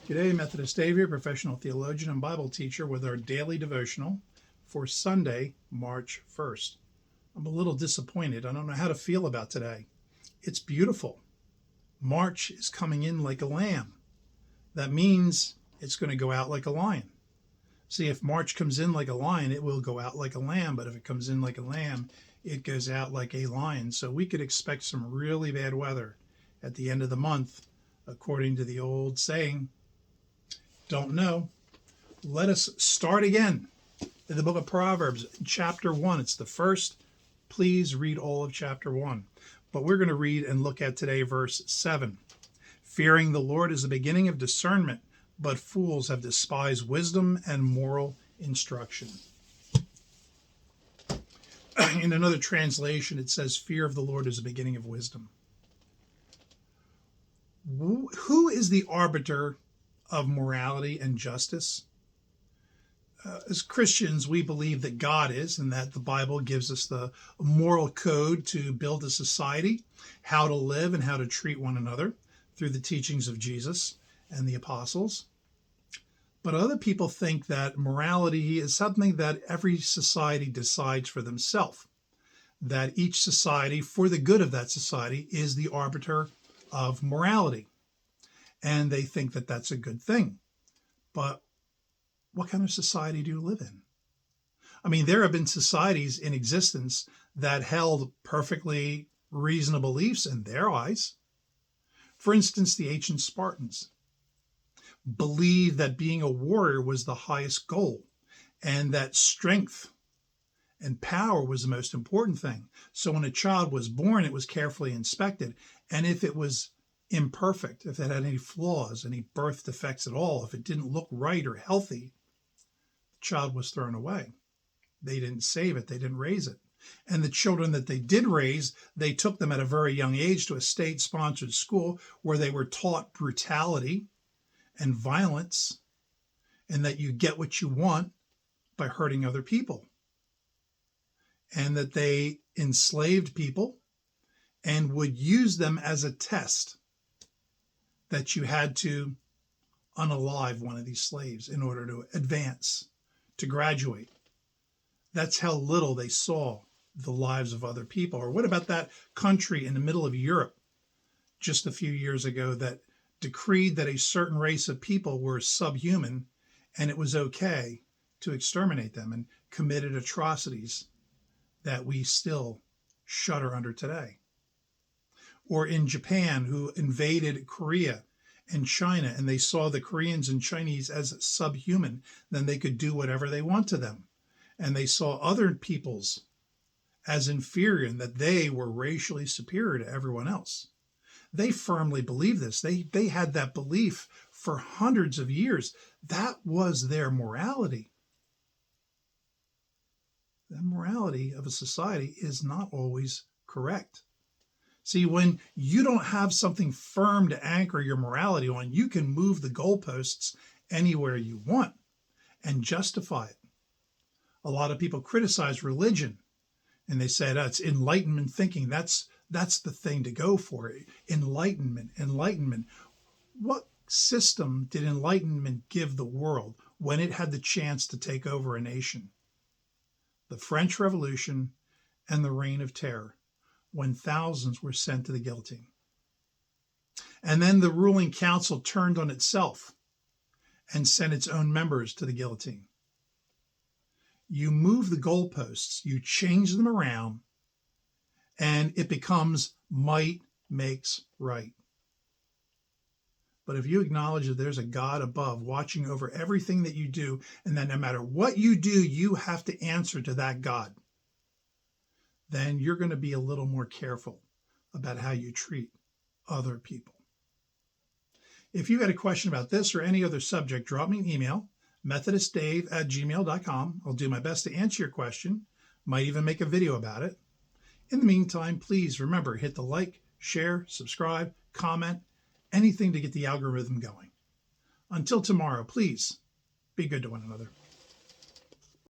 Today, Methodist Dave here, professional theologian and Bible teacher, with our daily devotional for Sunday, March 1st. I'm a little disappointed. I don't know how to feel about today. It's beautiful. March is coming in like a lamb. That means it's going to go out like a lion. See, if March comes in like a lion, it will go out like a lamb. But if it comes in like a lamb, it goes out like a lion. So we could expect some really bad weather at the end of the month, according to the old saying. Don't know. Let us start again in the book of Proverbs, chapter 1. It's the first. Please read all of chapter 1. But we're going to read and look at today verse 7. Fearing the Lord is the beginning of discernment, but fools have despised wisdom and moral instruction. In another translation, it says, fear of the Lord is the beginning of wisdom. Who is the arbiter of morality and justice? As Christians, we believe that God is, and that the Bible gives us the moral code to build a society, how to live and how to treat one another through the teachings of Jesus and the apostles. But other people think that morality is something that every society decides for themselves, that each society, for the good of that society, is the arbiter of morality. And they think that that's a good thing. But what kind of society do you live in? I mean, there have been societies in existence that held perfectly reasonable beliefs in their eyes. For instance, the ancient Spartans believed that being a warrior was the highest goal, and that strength and power was the most important thing. So when a child was born, it was carefully inspected. And if it was imperfect, if it had any flaws, any birth defects at all, if it didn't look right or healthy, the child was thrown away. They didn't save it. They didn't raise it. And the children that they did raise, they took them at a very young age to a state-sponsored school where they were taught brutality and violence, and that you get what you want by hurting other people. And that they enslaved people and would use them as a test, that you had to unalive one of these slaves in order to advance, to graduate. That's how little they saw the lives of other people. Or what about that country in the middle of Europe just a few years ago that decreed that a certain race of people were subhuman and it was okay to exterminate them, and committed atrocities that we still shudder under today? Or in Japan, who invaded Korea and China, and they saw the Koreans and Chinese as subhuman, then they could do whatever they want to them. And they saw other peoples as inferior, and that they were racially superior to everyone else. They firmly believed this. They had that belief for hundreds of years. That was their morality. The morality of a society is not always correct. See, when you don't have something firm to anchor your morality on, you can move the goalposts anywhere you want and justify it. A lot of people criticize religion, and they say that's enlightenment thinking. That's the thing to go for. Enlightenment. What system did enlightenment give the world when it had the chance to take over a nation? The French Revolution and the Reign of Terror, when thousands were sent to the guillotine. And then the ruling council turned on itself and sent its own members to the guillotine. You move the goalposts, you change them around, and it becomes might makes right. But if you acknowledge that there's a God above watching over everything that you do, and that no matter what you do, you have to answer to that God, then you're going to be a little more careful about how you treat other people. If you had a question about this or any other subject, drop me an email, methodistdave@gmail.com. I'll do my best to answer your question, might even make a video about it. In the meantime, please remember, hit the like, share, subscribe, comment, anything to get the algorithm going. Until tomorrow, please be good to one another.